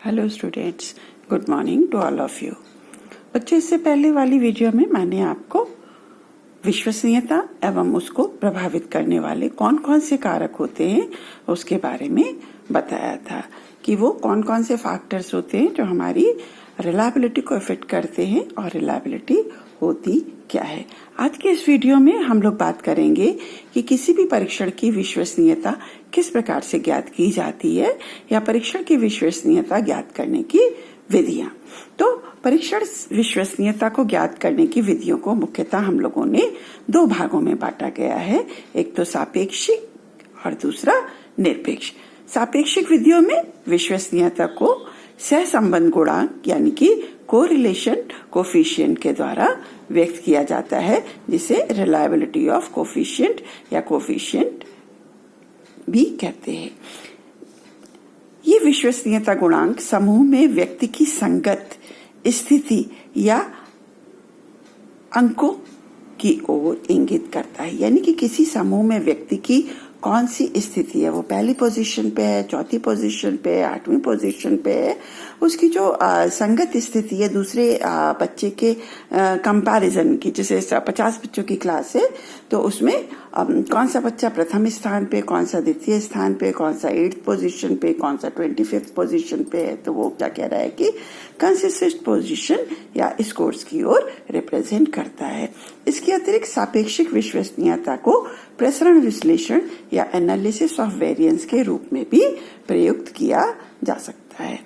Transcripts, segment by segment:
Hello students, good morning to all of you. बच्चों, इससे पहले वाली वीडियो में मैंने आपको विश्वसनीयता एवं उसको प्रभावित करने वाले कौन कौन से कारक होते हैं उसके बारे में बताया था कि वो कौन कौन से फैक्टर्स होते हैं जो हमारी रिलायबिलिटी को इफेक्ट करते हैं और रिलायबिलिटी होती क्या है। आज के इस वीडियो में हम लोग बात करेंगे कि किसी भी परीक्षण की विश्वसनीयता किस प्रकार से ज्ञात की जाती है या परीक्षण की विश्वसनीयता ज्ञात करने की विधियां। तो परीक्षण विश्वसनीयता को ज्ञात करने की विधियों को मुख्यतः हम लोगों ने दो भागों में बांटा गया है, एक तो सापेक्षिक और दूसरा निरपेक्ष। सापेक्षिक विधियों में विश्वसनीयता को सहसंबंध गुणांक यानी कि कोरिलेशन कोफिशिएंट के द्वारा व्यक्त किया जाता है, जिसे रिलायबिलिटी ऑफ कोफिशिएंट या कोफिशिएंट भी कहते हैं। ये विश्वसनीयता गुणांक समूह में व्यक्ति की संगत स्थिति या अंकों की ओर इंगित करता है, यानी कि किसी समूह में व्यक्ति की कौन सी स्थिति है, वो पहली पोजीशन पे है, चौथी पोजीशन पे है, आठवीं पोजीशन पे है, उसकी जो संगत स्थिति है दूसरे बच्चे के कंपैरिजन की। जैसे 50 बच्चों की क्लास है तो उसमें कौन सा बच्चा प्रथम स्थान पे, कौन सा द्वितीय स्थान पे, कौन सा 8th पोजीशन पे, कौन सा 25th पोजीशन पे है, तो वो क्या कह रहा है कि कंसिस्टेंट पोजीशन या स्कोर्स की ओर रिप्रेजेंट करता है। इसके अतिरिक्त सापेक्षिक विश्वसनीयता को प्रसरण विश्लेषण या एनालिसिस ऑफ वेरिएंस के रूप में भी प्रयुक्त किया जा सकता है।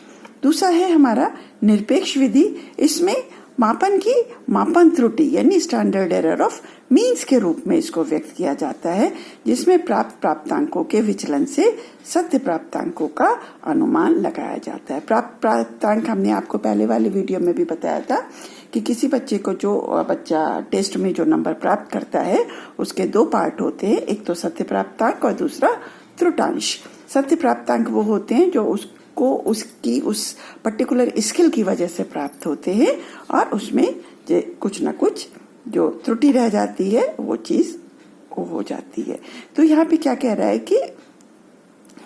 दूसरा है हमारा निरपेक्ष विधि। इसमें मापन की मापन त्रुटि यानी स्टैंडर्ड एरर ऑफ मीन्स के रूप में इसको व्यक्त किया जाता है, जिसमें प्राप्त प्राप्तांकों के विचलन से सत्य प्राप्तांकों का अनुमान लगाया जाता है। प्राप्त प्राप्तांक हमने आपको पहले वाले वीडियो में भी बताया था कि किसी बच्चे को जो बच्चा टेस्ट में जो नंबर प्राप्त करता है उसके दो पार्ट होते हैं, एक तो सत्य प्राप्तांक और दूसरा त्रुटांश। सत्य प्राप्तांक वो होते हैं जो उसको उसकी उस पर्टिकुलर स्किल की वजह से प्राप्त होते हैं और उसमें कुछ न कुछ जो त्रुटि रह जाती है वो चीज हो जाती है। तो यहाँ पे क्या कह रहा है कि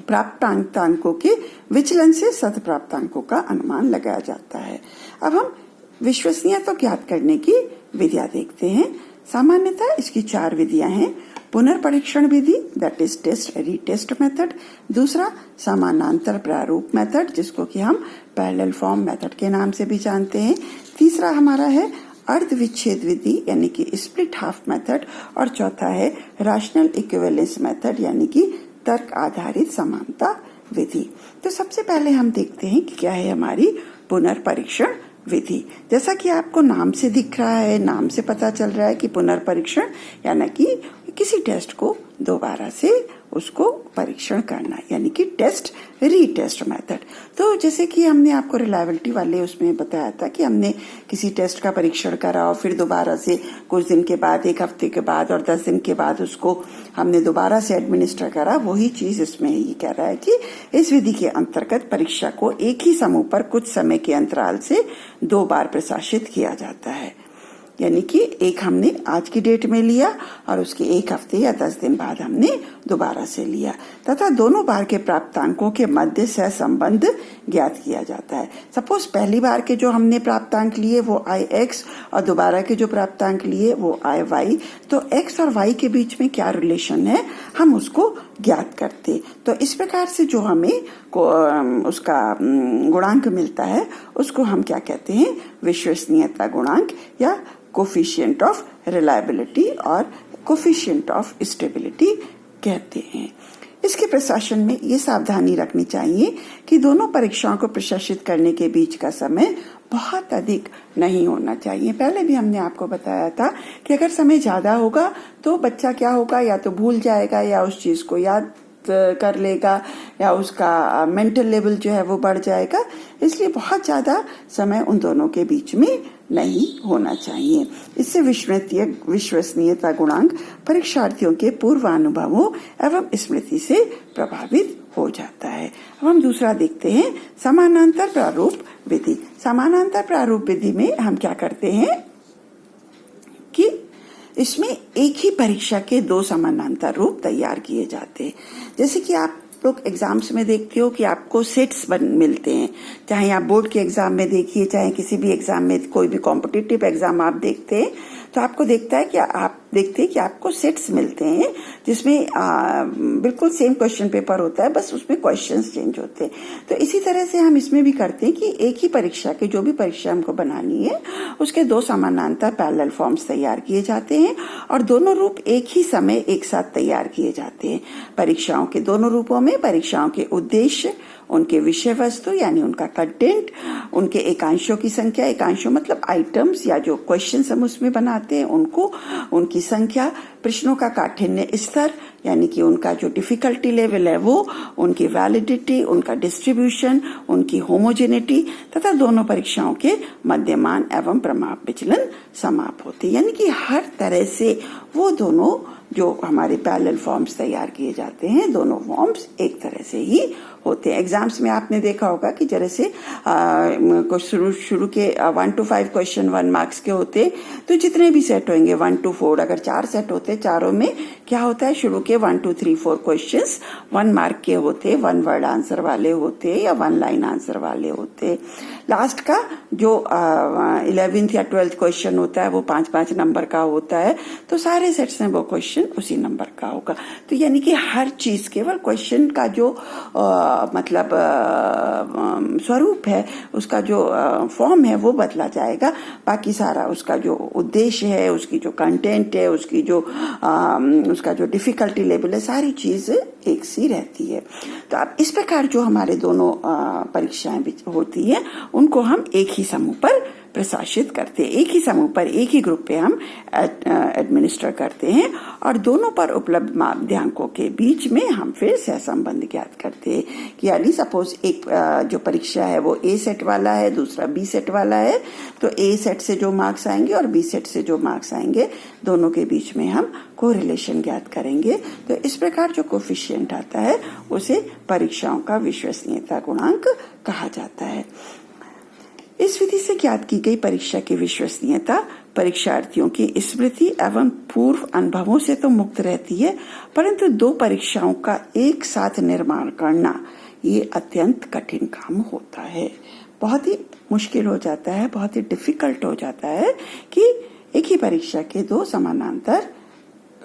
प्राप्तांकों के विचलन से सत्य प्राप्तांकों का अनुमान लगाया जाता है। अब हम विश्वसनीयता ज्ञात करने की विधियां देखते हैं। सामान्यतः इसकी 4 विधियां हैं। पुनर्परीक्षण विधि, that is test retest method. दूसरा समानांतर प्रारूप मेथड, जिसको कि हम पैरेलल फॉर्म मेथड के नाम से भी जानते हैं। तीसरा हमारा है अर्ध विच्छेद विधि यानी कि स्प्लिट हाफ मेथड। और चौथा है रैशनल इक्विवेलेंस मेथड यानी कि तर्क आधारित समानता विधि। तो सबसे पहले हम देखते हैं कि क्या है हमारी पुनर्परीक्षण विधि। जैसा कि आपको नाम से दिख रहा है, नाम से पता चल रहा है कि पुनर्परीक्षण यानी कि किसी टेस्ट को दोबारा से उसको परीक्षण करना, यानी कि टेस्ट रीटेस्ट मेथड। तो जैसे कि हमने आपको रिलायबिलिटी वाले उसमें बताया था कि हमने किसी टेस्ट का परीक्षण करा और फिर दोबारा से कुछ दिन के बाद, 1 हफ्ते के बाद और 10 दिन के बाद उसको हमने दोबारा से एडमिनिस्टर करा। वही चीज इसमें ये कह रहा है कि इस विधि के अंतर्गत परीक्षा को एक ही समूह पर कुछ समय के अंतराल से 2 बार प्रशासित किया जाता है, यानी कि एक हमने आज की डेट में लिया और उसके 1 हफ्ते या 10 दिन बाद हमने दोबारा से लिया, तथा दोनों बार के प्राप्तांकों के मध्य सह संबंध ज्ञात किया जाता है। सपोज पहली बार के जो हमने प्राप्तांक लिए वो IX और दोबारा के जो प्राप्तांक लिए वो IY, तो X और Y के बीच में क्या रिलेशन है हम उसको ज्ञात करते। तो इस प्रकार से जो हमें उसका गुणांक मिलता है उसको हम क्या कहते हैं, विश्वसनीयता गुणांक या कोफिशिएंट ऑफ रिलायबिलिटी और कोफिशिएंट ऑफ स्टेबिलिटी कहते हैं। इसके प्रशासन में ये सावधानी रखनी चाहिए कि दोनों परीक्षाओं को प्रशासित करने के बीच का समय बहुत अधिक नहीं होना चाहिए। पहले भी हमने आपको बताया था कि अगर समय ज्यादा होगा तो बच्चा क्या होगा, या तो भूल जाएगा या उस चीज को याद कर लेगा या उसका मेंटल लेवल जो है वो बढ़ जाएगा। इसलिए बहुत ज्यादा समय उन दोनों के बीच में नहीं होना चाहिए। इससे विश्वसनीयता गुणांक परीक्षार्थियों के पूर्वानुभवों एवं स्मृति से प्रभावित हो जाता है। अब हम दूसरा देखते हैं, समानांतर प्रारूप विधि। समानांतर प्रारूप विधि में हम क्या करते हैं कि इसमें एक ही परीक्षा के 2 समानांतर रूप तैयार किए जाते हैं। जैसे कि आप लोग एग्जाम्स में देखते हो कि आपको सेट्स मिलते हैं, चाहे आप बोर्ड के एग्जाम में देखिए, चाहे किसी भी एग्जाम में, कोई भी कॉम्पिटिटिव एग्जाम आप देखते हैं तो आपको देखते हैं कि आपको सेट्स मिलते हैं जिसमें बिल्कुल सेम क्वेश्चन पेपर होता है, बस उसमें क्वेश्चंस चेंज होते हैं। तो इसी तरह से हम इसमें भी करते हैं कि एक ही परीक्षा के, जो भी परीक्षा हमको बनानी है, उसके 2 समानांतर पैरेलल फॉर्म्स तैयार किए जाते हैं और दोनों रूप एक ही समय एक साथ तैयार किए जाते हैं। परीक्षाओं के दोनों रूपों में परीक्षाओं के उद्देश्य, उनके विषय वस्तु यानी उनका कंटेंट, उनके एकांशों की संख्या, एकांशों मतलब आइटम्स या जो क्वेश्चन हम उसमें बनाते हैं उनको, उनकी संख्या, प्रश्नों का काठिन्य स्तर यानी कि उनका जो डिफिकल्टी लेवल है वो, उनकी वैलिडिटी, उनका डिस्ट्रीब्यूशन, उनकी होमोजेनिटी तथा दोनों परीक्षाओं के मध्यमान एवं प्रमाप विचलन समाप होते हैं। यानी कि हर तरह से वो दोनों जो हमारे पैरेलल फॉर्म्स तैयार किए जाते हैं, दोनों फॉर्म्स एक तरह से ही होते हैं। एग्जाम्स में आपने देखा होगा कि जैसे शुरू के 1 to 5 क्वेश्चन 1 मार्क्स के होते, तो जितने भी सेट होंगे 1 to 4, अगर 4 सेट होते, चारों में क्या होता है, शुरू के 1 2 3 4 क्वेश्चंस 1 मार्क के होते, 1 वर्ड आंसर वाले होते या 1 लाइन आंसर वाले होते। लास्ट का जो 11th या 12th क्वेश्चन होता है वो 5-5 नंबर का होता है, तो सारे सेट्स में वो क्वेश्चन उसी नंबर का होगा। तो यानी कि हर चीज, केवल क्वेश्चन का जो मतलब स्वरूप है, उसका जो फॉर्म है वो बदला जाएगा, बाकी सारा उसका जो उद्देश्य है, उसकी जो कंटेंट है, उसकी जो उसका जो डिफिकल्टी लेवल है, सारी चीज एक सी रहती है। तो अब इस प्रकार जो हमारे दोनों परीक्षाएं होती है उनको हम एक ही समूह पर प्रशासित करते हैं, एक ही समूह पर, एक ही ग्रुप पे हम एडमिनिस्टर करते हैं और दोनों पर उपलब्ध माध्यांकों के बीच में हम फिर सहसंबंध ज्ञात करते हैं। कि यानी सपोज एक जो परीक्षा है वो ए सेट वाला है, दूसरा बी सेट वाला है, तो ए सेट से जो मार्क्स आएंगे और बी सेट से जो मार्क्स आएंगे, दोनों के बीच में हम कोरिलेशन ज्ञात करेंगे। तो इस प्रकार जो कोफिशिएंट आता है उसे परीक्षाओं का विश्वसनीयता गुणांक कहा जाता है। इस विधि से ज्ञात की गई परीक्षा की विश्वसनीयता परीक्षार्थियों की स्मृति एवं पूर्व अनुभवों से तो मुक्त रहती है, परंतु 2 परीक्षाओं का एक साथ निर्माण करना ये अत्यंत कठिन काम होता है। बहुत ही मुश्किल हो जाता है, बहुत ही डिफिकल्ट हो जाता है कि एक ही परीक्षा के 2 समानांतर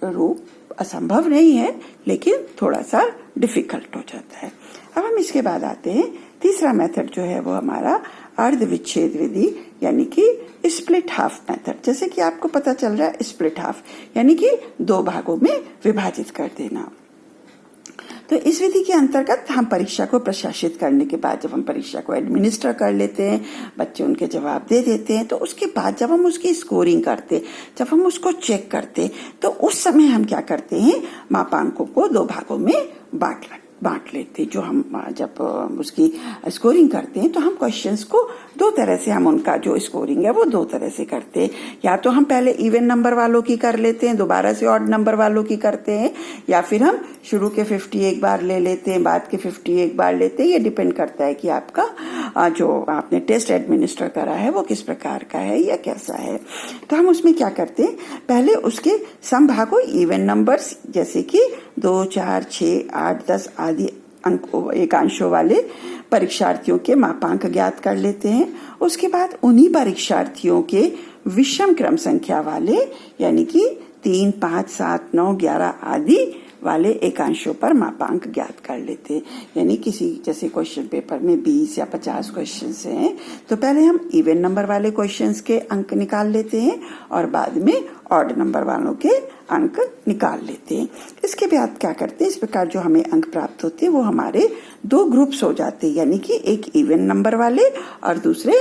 रूप असंभव नहीं है, लेकिन थोड़ा सा डिफिकल्ट हो जाता है। अब हम इसके बाद आते हैं, तीसरा मेथड जो है वो हमारा अर्ध विच्छेद विधि यानी कि स्प्लिट हाफ मेथड। जैसे कि आपको पता चल रहा है, स्प्लिट हाफ यानी कि 2 भागों में विभाजित कर देना। तो इस विधि के अंतर्गत हम परीक्षा को प्रशासित करने के बाद, जब हम परीक्षा को एडमिनिस्टर कर लेते हैं, बच्चे उनके जवाब दे देते हैं, तो उसके बाद जब हम उसकी स्कोरिंग करते, जब हम उसको चेक करते, तो उस समय हम क्या करते हैं, मापांकों को 2 भागों में बांट लेते। जो हम जब उसकी स्कोरिंग करते हैं तो हम क्वेश्चंस को 2 तरह से, हम उनका जो स्कोरिंग है वो 2 तरह से करते हैं। या तो हम पहले इवन नंबर वालों की कर लेते हैं, दोबारा से ऑड नंबर वालों की करते हैं, या फिर हम शुरू के 50 एक बार ले लेते हैं, बाद के 50 एक बार लेते हैं। ये डिपेंड करता है कि आपका जो आपने टेस्ट एडमिनिस्टर करा है वो किस प्रकार का है या कैसा है। तो हम उसमें क्या करते हैं, पहले उसके समभागों इवन नंबर्स जैसे कि 2, 4, 6, 8, 10 आदि एकांशों वाले परीक्षार्थियों के मापांक ज्ञात कर लेते हैं। उसके बाद उन्हीं परीक्षार्थियों के विषम क्रम संख्या वाले यानी कि 3, 5, 7, 9, 11 आदि वाले एकांशों पर मापांक ज्ञात कर लेते हैं। यानी किसी जैसे क्वेश्चन पेपर में 20 या 50 क्वेश्चंस हैं, तो पहले हम इवन नंबर वाले क्वेश्चंस के अंक निकाल लेते हैं और बाद में ऑड नंबर वालों के अंक निकाल लेते हैं। इसके बाद क्या करते हैं, इस प्रकार जो हमें अंक प्राप्त होते हैं वो हमारे 2 ग्रुप्स हो जाते हैं, यानी कि एक इवन नंबर वाले और दूसरे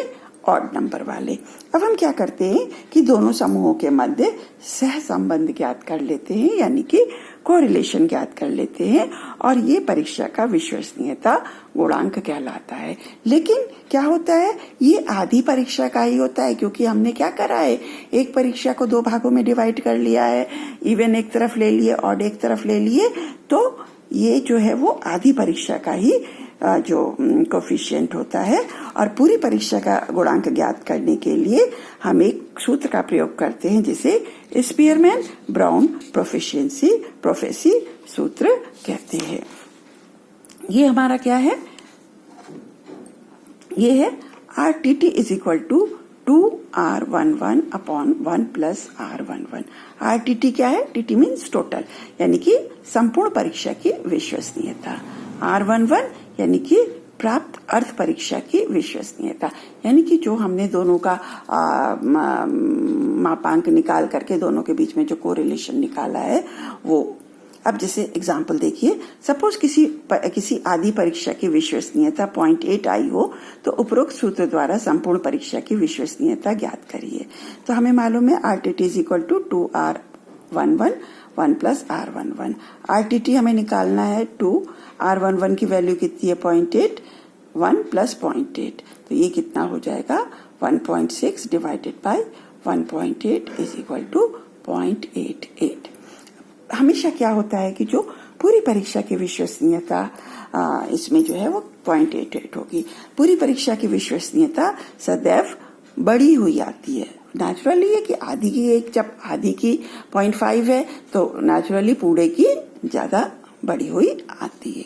ऑड नंबर वाले। अब हम क्या करते हैं कि दोनों समूहों के मध्य सह संबंध ज्ञात कर लेते हैं, यानी कि कोरिलेशन ज्ञात कर लेते हैं, और ये परीक्षा का विश्वसनीयता गुणांक कहलाता है। लेकिन क्या होता है, ये आधी परीक्षा का ही होता है, क्योंकि हमने क्या करा है, एक परीक्षा को 2 भागों में डिवाइड कर लिया है, इवन एक तरफ ले लिए, ऑड एक तरफ ले लिए, तो ये जो है वो आधी परीक्षा का ही जो कोफिशिएंट होता है। और पूरी परीक्षा का गुणांक ज्ञात करने के लिए हम एक सूत्र का प्रयोग करते हैं जिसे स्पीयरमैन ब्राउन प्रोफेसी सूत्र कहते हैं। ये हमारा क्या है, ये है RTT is equal to 2R11 upon 1 plus R11। RTT क्या है, TT मीन्स टोटल, यानी कि संपूर्ण परीक्षा की विश्वसनीयता। R11 यानी कि प्राप्त अर्थ परीक्षा की विश्वसनीयता, यानी कि जो हमने दोनों का मापांक निकाल करके दोनों के बीच में जो कोरिलेशन निकाला है वो। अब जैसे एग्जाम्पल देखिए, सपोज किसी आदि परीक्षा की विश्वसनीयता 0.8 आई हो तो उपरोक्त सूत्र द्वारा संपूर्ण परीक्षा की विश्वसनीयता ज्ञात करिए। तो हमें मालूम है RTT is equal to 2R11 1 plus R11। RTT हमें निकालना है 2, R11 की वैल्यू कितनी है 0.8, 1 प्लस 0.8, तो ये कितना हो जाएगा 1.6 divided by 1.8 is equal to 0.88। हमेशा क्या होता है कि जो पूरी परीक्षा की विश्वसनीयता इसमें जो है वो 0.88 होगी। पूरी परीक्षा की विश्वसनीयता सदैव बढ़ी हुई आती है। नेचुरली है कि आधी की एक, जब आधी की 0.5 है तो नेचुरली पूरे की ज्यादा बढ़ी हुई आती है।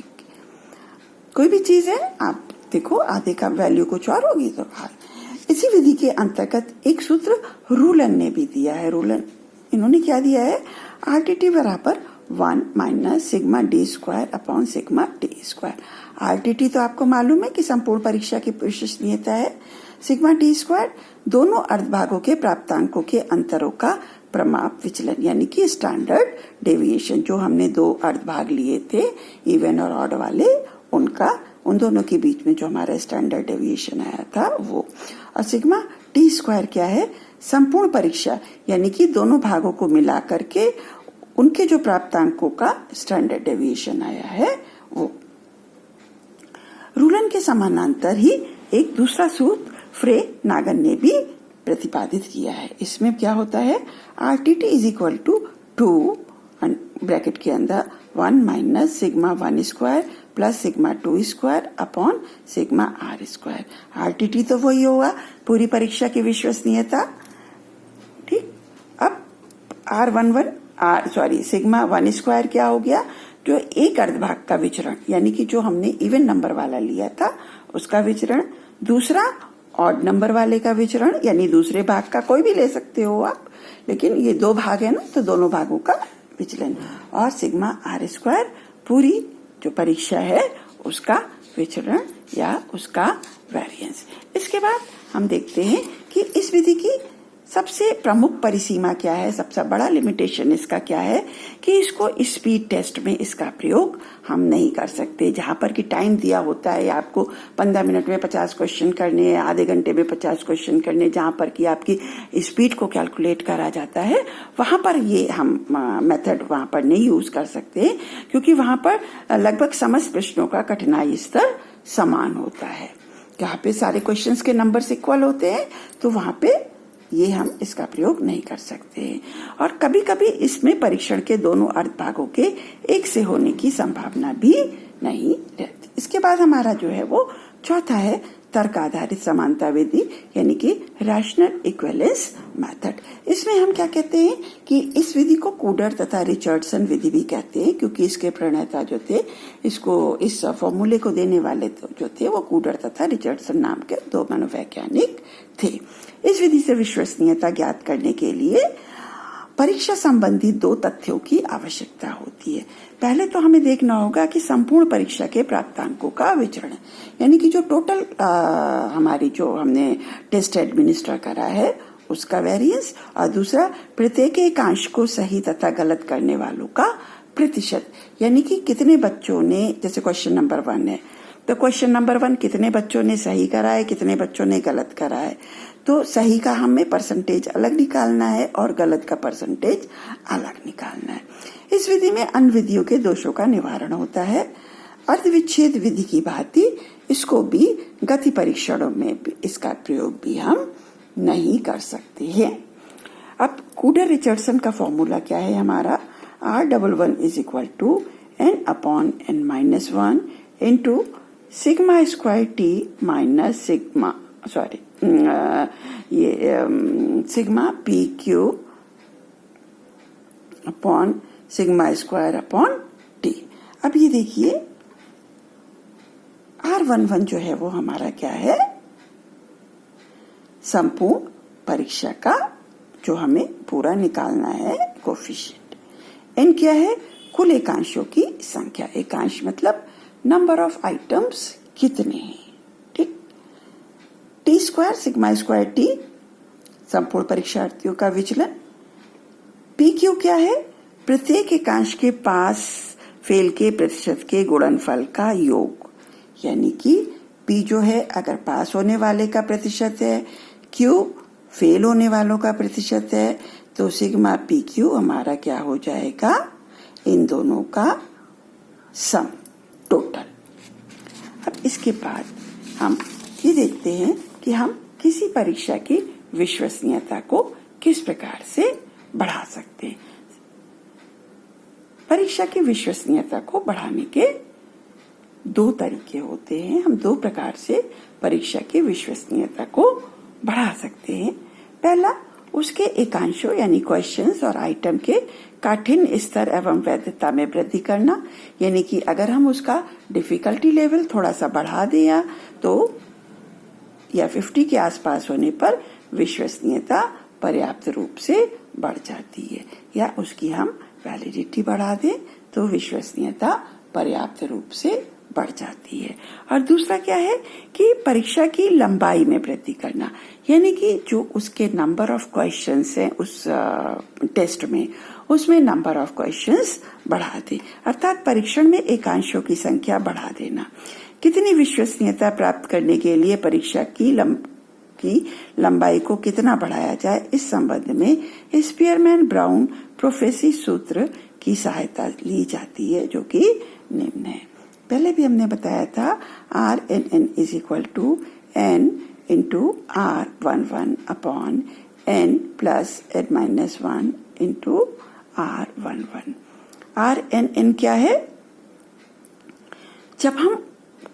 कोई भी चीज है, आप देखो आधे का वैल्यू कुछ और होगी तो इसी विधि के अंतर्गत एक सूत्र रूलन ने भी दिया है। रूलन इन्होंने क्या दिया है, RTT बराबर 1 minus sigma D square upon sigma T square. RTT तो आपको मालूम है कि संपूर्ण परीक्षा की विश्वसनीयता है। सिग्मा T स्क्वायर दोनों अर्धभागों के प्राप्तांकों के अंतरों का प्रमाप विचलन, यानी कि स्टैंडर्ड डेविएशन। जो हमने दो अर्धभाग लिए थे इवन और ऑड वाले, उन दोनों के बीच में जो हमारा स्टैंडर्ड डेविएशन आया था वो। और सिग्मा T स्क्वायर क्या है, संपूर्ण परीक्षा यानी कि दोनों भागों को मिला करके उनके जो प्राप्तांकों का स्टैंडर्ड डेविएशन आया है वो। रूलन के समानांतर ही एक दूसरा सूत्र फ्रे नागन ने भी प्रतिपादित किया है। इसमें क्या होता है, RTT is equal to 2 bracket के अंदर 1 minus sigma 1 square plus sigma 2 square upon sigma R square. RTT तो वही होगा पूरी परीक्षा की विश्वसनीयता, ठीक। अब सिग्मा 1 स्क्वायर क्या हो गया, जो एक अर्धभाग का विचरण, यानी कि जो हमने इवन नंबर वाला लिया था उसका विचरण, दूसरा ऑड नंबर वाले का विचरण, यानी दूसरे भाग का कोई भी ले सकते हो आप, लेकिन ये दो भाग है ना तो दोनों भागों का विचलन, और सिग्मा R स्क्वायर पूरी जो परीक्षा है उसका विचरण या उसका वेरिएंस। इसके बाद हम देखते हैं कि इस विधि की सबसे प्रमुख परिसीमा क्या है, सबसे बड़ा लिमिटेशन इसका क्या है कि इसको स्पीड टेस्ट में इसका प्रयोग हम नहीं कर सकते। जहां पर कि टाइम दिया होता है आपको 15 मिनट में 50 क्वेश्चन करने, आधे घंटे में 50 क्वेश्चन करने, जहां पर कि आपकी स्पीड को कैलकुलेट करा जाता है, वहां पर ये हम मेथड वहां पर नहीं यूज कर सकते, क्योंकि वहां पर लगभग समस्त प्रश्नों का कठिनाई स्तर समान होता है। जहाँ पे सारे क्वेश्चंस के नंबर्स इक्वल होते हैं तो वहां पे ये हम इसका प्रयोग नहीं कर सकते। और कभी कभी इसमें परीक्षण के दोनों अर्धभागों के एक से होने की संभावना भी नहीं रहती। इसके बाद हमारा जो है वो चौथा है तर्क आधारित समानता विधि, यानी कि रैशनल इक्विवेलेंस मेथड। इसमें हम क्या कहते हैं कि इस विधि को कूडर तथा रिचर्डसन विधि भी कहते हैं, क्योंकि इसके प्रणेता जो थे, इसको इस फॉर्मूले को देने वाले जो थे वो कूडर तथा रिचर्डसन नाम के दो मनोवैज्ञानिक थे। इस विधि से विश्वसनीयता ज्ञात करने के लिए परीक्षा संबंधी दो तथ्यों की आवश्यकता होती है। पहले तो हमें देखना होगा कि संपूर्ण परीक्षा के प्राप्तांकों का विचरण, यानी कि जो टोटल हमारी जो हमने टेस्ट एडमिनिस्टर करा है उसका वेरिएंस, और दूसरा प्रत्येक एकांश को सही तथा गलत करने वालों का प्रतिशत, यानी कि कितने बच्चों ने, जैसे क्वेश्चन नंबर 1 है तो क्वेश्चन नंबर 1 कितने बच्चों ने सही करा है, कितने बच्चों ने गलत करा है, तो सही का हमें परसेंटेज अलग निकालना है और गलत का परसेंटेज अलग निकालना है। इस विधि में अन्य विधियों के दोषों का निवारण होता है। अर्धविच्छेद विधि की भांति इसको भी गति परीक्षणों में भी इसका प्रयोग भी हम नहीं कर सकते हैं। अब कूडर रिचर्डसन का फॉर्मूला क्या है हमारा, R11 is equal to n upon n-1 into sigma square T minus sigma sigma PQ upon sigma square upon T। अब ये देखिए R11 जो है वो हमारा क्या है, संपूर्ण परीक्षा का जो हमें पूरा निकालना है कोफिशिएंट। n क्या है, कुल एकांशों की संख्या। एकांश मतलब नंबर ऑफ आइटम्स कितने हैं, ठीक। T square sigma square T, संपूर्ण परीक्षार्थियों का विचलन। पी क्यू क्या है, प्रत्येक एकांश के पास फेल के प्रतिशत के गुणनफल का योग, यानी कि पी जो है अगर पास होने वाले का प्रतिशत है, क्यू फेल होने वालों का प्रतिशत है, तो सिग्मा पी क्यू हमारा क्या हो जाएगा, इन दोनों का सम, टोटल। अब इसके बाद हम ये देखते हैं कि हम किसी परीक्षा की विश्वसनीयता को किस प्रकार से बढ़ा सकते हैं। परीक्षा की विश्वसनीयता को बढ़ाने के दो तरीके होते हैं। हम दो प्रकार से परीक्षा की विश्वसनीयता को बढ़ा सकते हैं। पहला, उसके एकांशों यानी क्वेश्चंस और आइटम के काठिन्य स्तर एवं वैधता में वृद्धि करना, यानी कि अगर हम उसका डिफिकल्टी लेवल थोड़ा सा बढ़ा दें तो या 50 के आसपास होने पर विश्वसनीयता पर्याप्त रूप से बढ़ जाती है, या उसकी हम वैलिडिटी बढ़ा दें तो विश्वसनीयता पर्याप्त रूप से बढ़ जाती है। और दूसरा क्या है कि परीक्षा की लंबाई में वृद्धि करना, यानी कि जो उसके नंबर ऑफ क्वेश्चंस हैं उस टेस्ट में, उसमें नंबर ऑफ क्वेश्चंस बढ़ा दे, अर्थात परीक्षण में एकांशों की संख्या बढ़ा देना। कितनी विश्वसनीयता प्राप्त करने के लिए परीक्षा की लंबाई को कितना बढ़ाया जाए, इस संबंध में स्पीयरमैन ब्राउन प्रोफेसी सूत्र की सहायता ली जाती है, जो कि निम्न है। पहले भी हमने बताया था RNN is equal to N into R11 upon N plus N-1 into R11। RNN क्या है, जब हम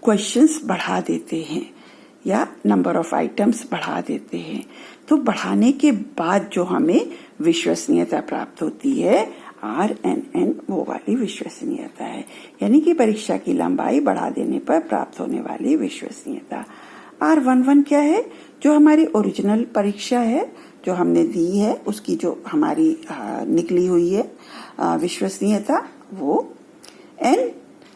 क्वेश्चंस बढ़ा देते हैं या नंबर ऑफ आइटम्स बढ़ा देते हैं तो बढ़ाने के बाद जो हमें विश्वसनीयता प्राप्त होती है RNN वो वाली विश्वसनीयता है, यानी कि परीक्षा की लंबाई बढ़ा देने पर प्राप्त होने वाली विश्वसनीयता। R11 क्या है, जो हमारी ओरिजिनल परीक्षा है जो हमने दी है उसकी जो हमारी निकली हुई है विश्वसनीयता, वो N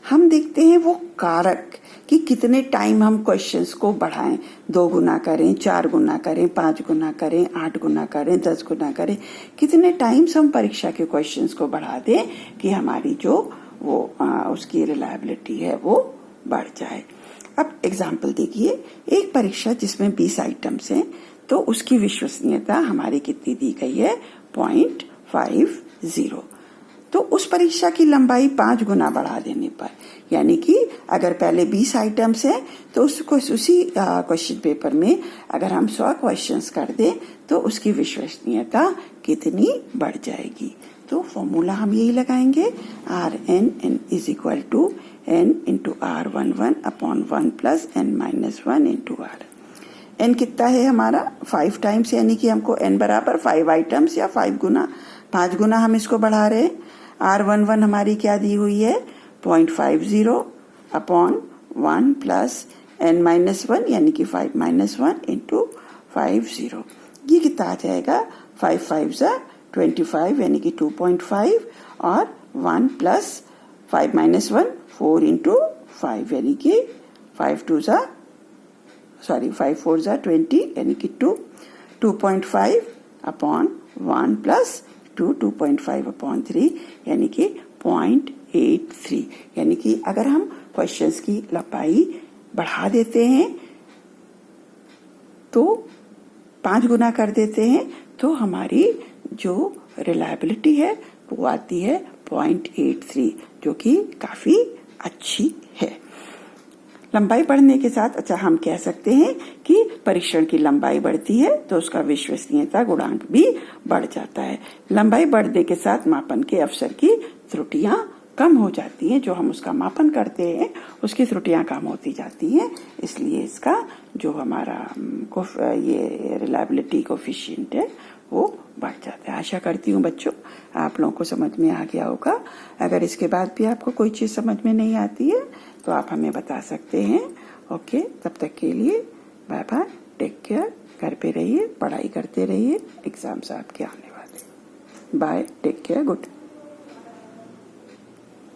हम देखते हैं वो कारक कि कितने टाइम हम क्वेश्चंस को बढ़ाएं, 2 गुना करें, 4 गुना करें, 5 गुना करें, 8 गुना करें, 10 गुना करें, कितने टाइम्स हम परीक्षा के क्वेश्चंस को बढ़ा दें कि हमारी जो वो उसकी रिलायबिलिटी है वो बढ़ जाए। अब एग्जाम्पल देखिए, एक परीक्षा जिसमें 20 आइटम्स हैं तो उसकी विश्वसनीयता हमारी कितनी दी गई है, 0.50। तो उस परीक्षा की लंबाई 5 गुना बढ़ा देने पर, यानी कि अगर पहले 20 आइटम्स हैं तो उसको उसी क्वेश्चन पेपर में अगर हम 100 क्वेश्चंस कर दें तो उसकी विश्वसनीयता कितनी बढ़ जाएगी। तो फॉर्मूला हम यही लगाएंगे, RNN is equal to N into R11 upon 1 plus N-1 into R। N कितना है हमारा 5 टाइम्स, यानी कि हमको N बराबर 5 आइटम्स या 5 गुना हम इसको बढ़ा रहे हैं। R11 हमारी क्या दी हुई है, 0.50 अपॉन 1 प्लस N-1 यानी कि 5-1 इंटू 50। ये कितना आ जाएगा, 5 5 25 यानी कि 2.5 और 1 प्लस 5-1 4 इंटू 5 यानी कि 5 4 20 यानी कि 2.5 अपॉन 1 प्लस 2.5 अपॉन 3 यानी कि 0.83। यानी कि अगर हम क्वेश्चंस की लंबाई बढ़ा देते हैं तो 5 गुना कर देते हैं तो हमारी जो रिलायबिलिटी है वो आती है 0.83, जो कि काफी अच्छी है। लंबाई बढ़ने के साथ अच्छा हम कह सकते हैं कि परीक्षण की लंबाई बढ़ती है तो उसका विश्वसनीयता गुणांक भी बढ़ जाता है। लंबाई बढ़ने के साथ मापन के अवसर की त्रुटियां कम हो जाती हैं, जो हम उसका मापन करते हैं उसकी त्रुटियां कम होती जाती हैं, इसलिए इसका जो हमारा ये रिलायबिलिटी कोफिशिएंट है वो बढ़ जाता है। आशा करती हूँ बच्चों आप लोगों को समझ में आ गया होगा। अगर इसके बाद भी आपको कोई चीज समझ में नहीं आती है तो आप हमें बता सकते हैं ओके, तब तक के लिए बाय बाय, टेक केयर, घर पे रहिए, पढ़ाई करते रहिए, एग्जाम्स आपके आने वाले। Bye, take care, good.